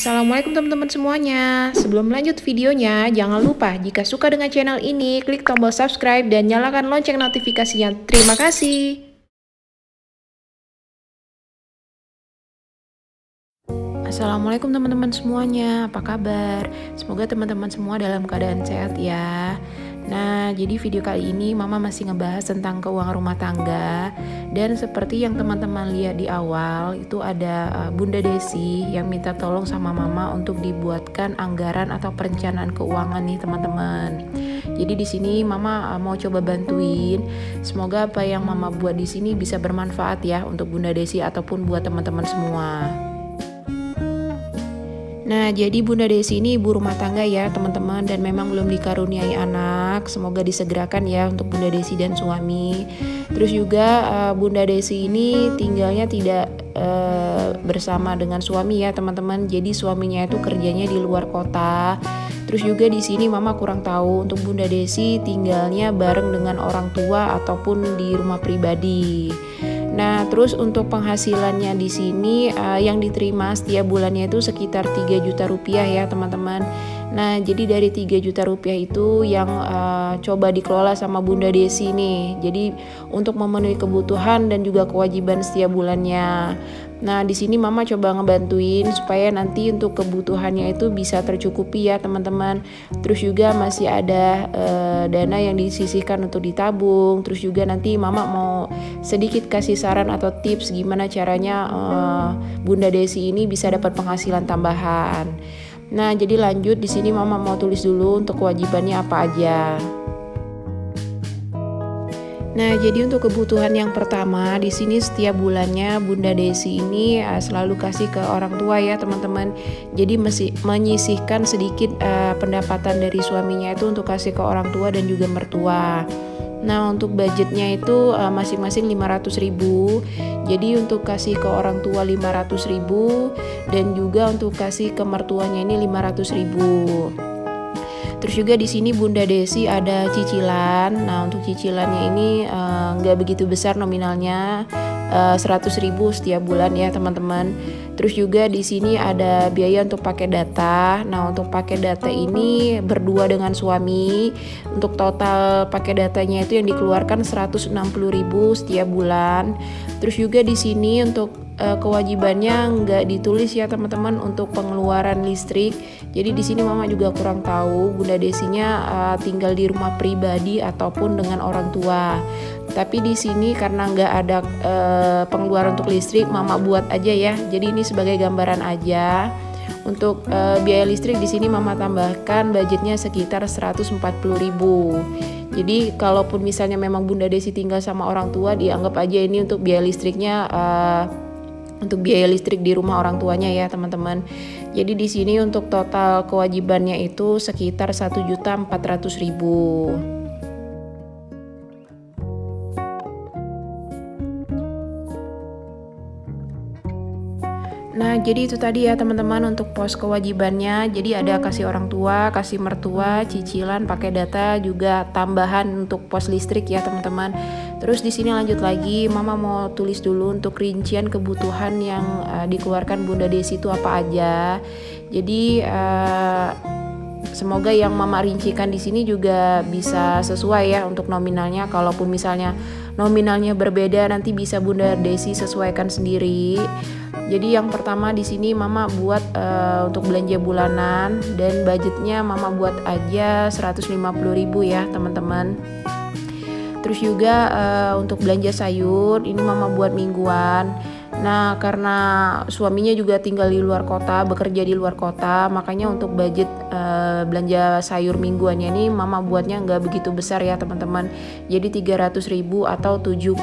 Assalamualaikum teman-teman semuanya. Sebelum lanjut videonya, jangan lupa jika suka dengan channel ini, klik tombol subscribe dan nyalakan lonceng notifikasinya. Terima kasih. Assalamualaikum teman-teman semuanya, apa kabar? Semoga teman-teman semua dalam keadaan sehat ya. Nah, jadi video kali ini Mama masih ngebahas tentang keuangan rumah tangga. Dan seperti yang teman-teman lihat di awal, itu ada Bunda Desi yang minta tolong sama Mama untuk dibuatkan anggaran atau perencanaan keuangan nih teman-teman. Jadi di sini Mama mau coba bantuin. Semoga apa yang Mama buat di sini bisa bermanfaat ya untuk Bunda Desi ataupun buat teman-teman semua. Nah, jadi Bunda Desi ini ibu rumah tangga ya teman-teman, dan memang belum dikaruniai anak. Semoga disegerakan ya untuk Bunda Desi dan suami. Terus juga Bunda Desi ini tinggalnya tidak bersama dengan suami ya teman-teman. Jadi suaminya itu kerjanya di luar kota. Terus juga di sini Mama kurang tahu untuk Bunda Desi tinggalnya bareng dengan orang tua ataupun di rumah pribadi. Nah, terus untuk penghasilannya di sini yang diterima setiap bulannya itu sekitar 3 juta rupiah ya teman-teman. Nah, jadi dari 3 juta rupiah itu yang coba dikelola sama Bunda Desi nih. Jadi untuk memenuhi kebutuhan dan juga kewajiban setiap bulannya. Nah, di sini Mama coba ngebantuin supaya nanti untuk kebutuhannya itu bisa tercukupi ya teman-teman. Terus juga masih ada dana yang disisihkan untuk ditabung. Terus juga nanti Mama mau sedikit kasih saran atau tips gimana caranya Bunda Desi ini bisa dapat penghasilan tambahan. Nah, jadi lanjut di sini Mama mau tulis dulu untuk kewajibannya apa aja. Nah, jadi untuk kebutuhan yang pertama di sini setiap bulannya Bunda Desi ini selalu kasih ke orang tua ya teman-teman. Jadi menyisihkan sedikit pendapatan dari suaminya itu untuk kasih ke orang tua dan juga mertua. Nah, untuk budgetnya itu masing-masing 500.000. Jadi untuk kasih ke orang tua 500.000 dan juga untuk kasih ke mertuanya ini 500.000. Terus juga di sini Bunda Desi ada cicilan. Nah, untuk cicilannya ini nggak begitu besar nominalnya, 100.000 setiap bulan ya teman-teman. Terus juga di sini ada biaya untuk pakai data. Nah, untuk pakai data ini berdua dengan suami. Untuk total pakai datanya itu yang dikeluarkan 160.000 setiap bulan. Terus juga di sini untuk kewajibannya nggak ditulis ya teman-teman untuk pengeluaran listrik. Jadi di sini Mama juga kurang tahu Bunda Desinya tinggal di rumah pribadi ataupun dengan orang tua. Tapi di sini karena nggak ada pengeluaran untuk listrik, Mama buat aja ya. Jadi ini sebagai gambaran aja. Untuk biaya listrik di sini Mama tambahkan budgetnya sekitar 140.000. Jadi kalaupun misalnya memang Bunda Desi tinggal sama orang tua, dianggap aja ini untuk biaya listriknya untuk biaya listrik di rumah orang tuanya ya teman-teman. Jadi di sini untuk total kewajibannya itu sekitar 1.400.000. Nah, jadi itu tadi ya teman-teman untuk pos kewajibannya. Jadi ada kasih orang tua, kasih mertua, cicilan, pakai data, juga tambahan untuk pos listrik ya teman-teman. Terus di sini lanjut lagi, Mama mau tulis dulu untuk rincian kebutuhan yang dikeluarkan Bunda Desi itu apa aja. Jadi semoga yang Mama rincikan di sini juga bisa sesuai ya untuk nominalnya. Kalaupun misalnya nominalnya berbeda, nanti bisa Bunda Desi sesuaikan sendiri. Jadi yang pertama di sini Mama buat untuk belanja bulanan, dan budgetnya Mama buat aja 150.000 ya teman-teman. Terus juga untuk belanja sayur ini Mama buat mingguan. Nah, karena suaminya juga tinggal di luar kota, bekerja di luar kota, makanya untuk budget belanja sayur mingguannya ini Mama buatnya nggak begitu besar ya teman-teman. Jadi 300.000 atau 75.000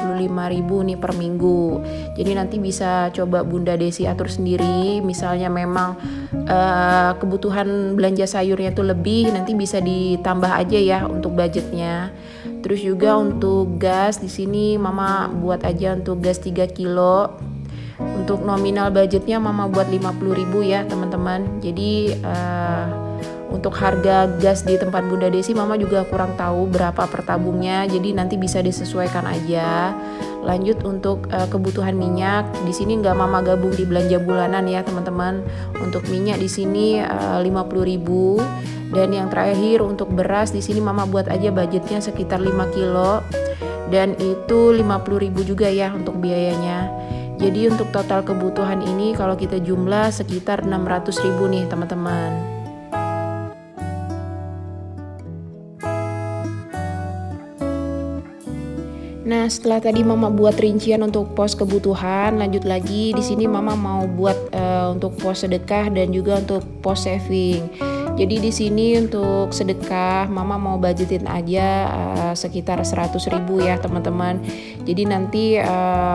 nih per minggu. Jadi nanti bisa coba Bunda Desi atur sendiri. Misalnya memang kebutuhan belanja sayurnya tuh lebih, nanti bisa ditambah aja ya untuk budgetnya. Terus juga untuk gas di sini Mama buat aja untuk gas 3 kilo. Untuk nominal budgetnya Mama buat 50.000 ya teman-teman. Jadi untuk harga gas di tempat Bunda Desi Mama juga kurang tahu berapa per tabungnya. Jadi nanti bisa disesuaikan aja. Lanjut untuk kebutuhan minyak, di sini nggak mama gabung di belanja bulanan ya teman-teman. Untuk minyak di sini 50.000. Dan yang terakhir untuk beras di sini mama buat aja budgetnya sekitar 5 kilo. Dan itu 50.000 juga ya untuk biayanya. Jadi untuk total kebutuhan ini kalau kita jumlah sekitar 600.000 nih teman-teman. Nah, setelah tadi mama buat rincian untuk pos kebutuhan, lanjut lagi di sini mama mau buat untuk pos sedekah dan juga untuk pos saving. Jadi di sini untuk sedekah mama mau budgetin aja sekitar 100.000 ya teman-teman. Jadi nanti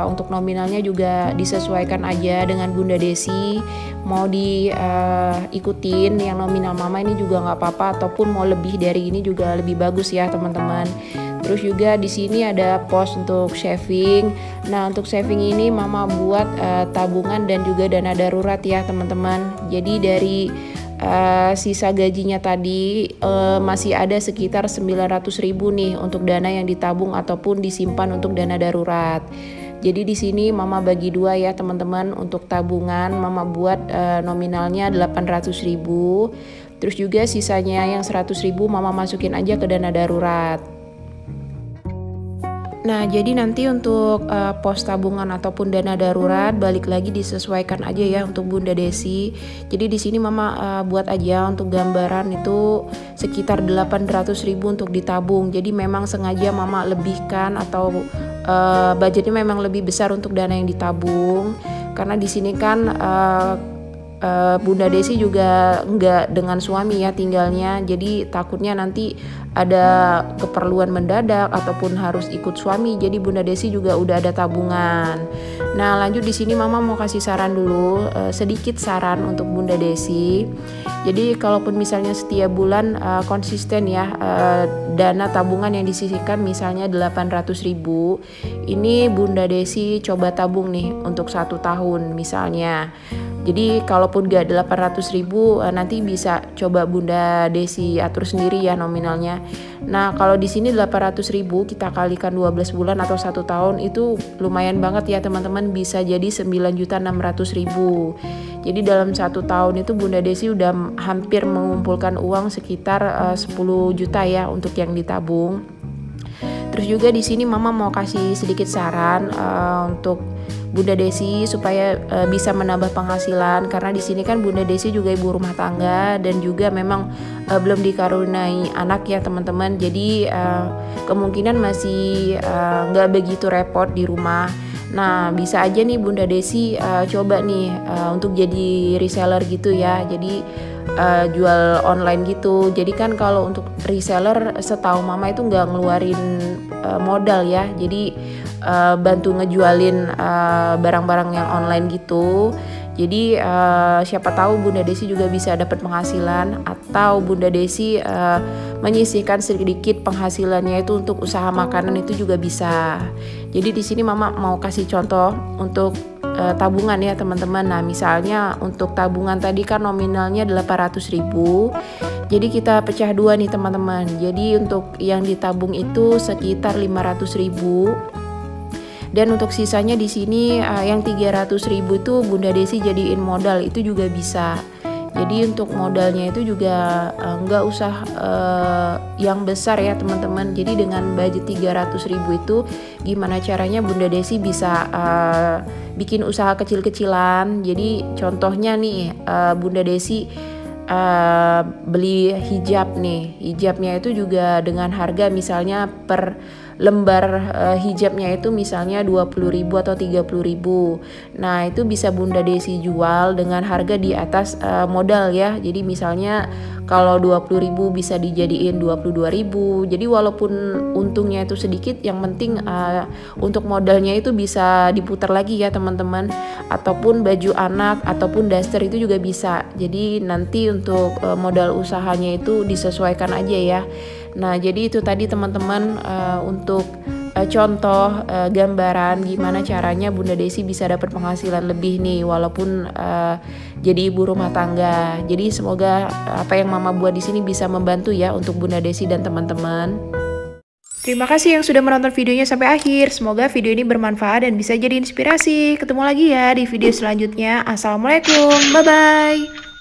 untuk nominalnya juga disesuaikan aja dengan Bunda Desi. Mau diikutin yang nominal mama ini juga nggak apa-apa, ataupun mau lebih dari ini juga lebih bagus ya teman-teman. Terus juga di sini ada pos untuk saving. Nah, untuk saving ini mama buat tabungan dan juga dana darurat ya teman-teman. Jadi dari sisa gajinya tadi masih ada sekitar 900.000 nih untuk dana yang ditabung ataupun disimpan untuk dana darurat. Jadi di sini mama bagi dua ya teman-teman. Untuk tabungan mama buat nominalnya 800.000. Terus juga sisanya yang 100.000 mama masukin aja ke dana darurat. Nah, jadi nanti untuk pos tabungan ataupun dana darurat balik lagi disesuaikan aja ya untuk Bunda Desi. Jadi di sini mama buat aja untuk gambaran itu sekitar 800.000 untuk ditabung. Jadi memang sengaja mama lebihkan atau budgetnya memang lebih besar untuk dana yang ditabung. Karena di sini kan Bunda Desi juga nggak dengan suami ya tinggalnya, jadi takutnya nanti ada keperluan mendadak ataupun harus ikut suami, jadi Bunda Desi juga udah ada tabungan. Nah, lanjut di sini mama mau kasih saran dulu, sedikit saran untuk Bunda Desi. Jadi kalaupun misalnya setiap bulan konsisten ya dana tabungan yang disisihkan misalnya 800.000, ini Bunda Desi coba tabung nih untuk 1 tahun misalnya. Jadi kalaupun gak 800.000 nanti bisa coba Bunda Desi atur sendiri ya nominalnya. Nah, kalau di sini 800.000 kita kalikan 12 bulan atau 1 tahun itu lumayan banget ya teman-teman, bisa jadi 9.600.000. Jadi dalam 1 tahun itu Bunda Desi udah hampir mengumpulkan uang sekitar 10 juta ya untuk yang ditabung. Terus juga di sini mama mau kasih sedikit saran untuk Bunda Desi supaya bisa menambah penghasilan, karena di sini kan Bunda Desi juga ibu rumah tangga dan juga memang belum dikaruniai anak ya teman-teman. Jadi kemungkinan masih nggak begitu repot di rumah. Nah, bisa aja nih Bunda Desi coba nih untuk jadi reseller gitu ya. Jadi jual online gitu. Jadi kan kalau untuk reseller setahu mama itu nggak ngeluarin modal ya. Jadi bantu ngejualin barang-barang yang online gitu. Jadi siapa tahu Bunda Desi juga bisa dapat penghasilan, atau Bunda Desi menyisihkan sedikit penghasilannya itu untuk usaha makanan itu juga bisa. Jadi di sini mama mau kasih contoh untuk tabungan ya teman-teman. Nah, misalnya untuk tabungan tadi kan nominalnya 800.000. Jadi kita pecah dua nih teman-teman. Jadi untuk yang ditabung itu sekitar 500.000. Dan untuk sisanya di sini yang 300.000 itu Bunda Desi jadiin modal, itu juga bisa. Jadi untuk modalnya itu juga nggak usah yang besar ya teman-teman. Jadi dengan budget 300.000 itu gimana caranya Bunda Desi bisa bikin usaha kecil-kecilan. Jadi contohnya nih Bunda Desi beli hijab nih. Hijabnya itu juga dengan harga misalnya per lembar hijabnya itu misalnya 20.000 atau 30.000. Nah, itu bisa Bunda Desi jual dengan harga di atas modal ya. Jadi misalnya kalau 20.000 bisa dijadiin 22.000. Jadi walaupun untungnya itu sedikit, yang penting untuk modalnya itu bisa diputar lagi ya teman-teman. Ataupun baju anak ataupun daster itu juga bisa. Jadi nanti untuk modal usahanya itu disesuaikan aja ya. Nah, jadi itu tadi teman-teman untuk contoh gambaran gimana caranya Bunda Desi bisa dapat penghasilan lebih nih walaupun jadi ibu rumah tangga. Jadi semoga apa yang mama buat di sini bisa membantu ya untuk Bunda Desi dan teman-teman. Terima kasih yang sudah menonton videonya sampai akhir. Semoga video ini bermanfaat dan bisa jadi inspirasi. Ketemu lagi ya di video selanjutnya. Assalamualaikum, bye-bye.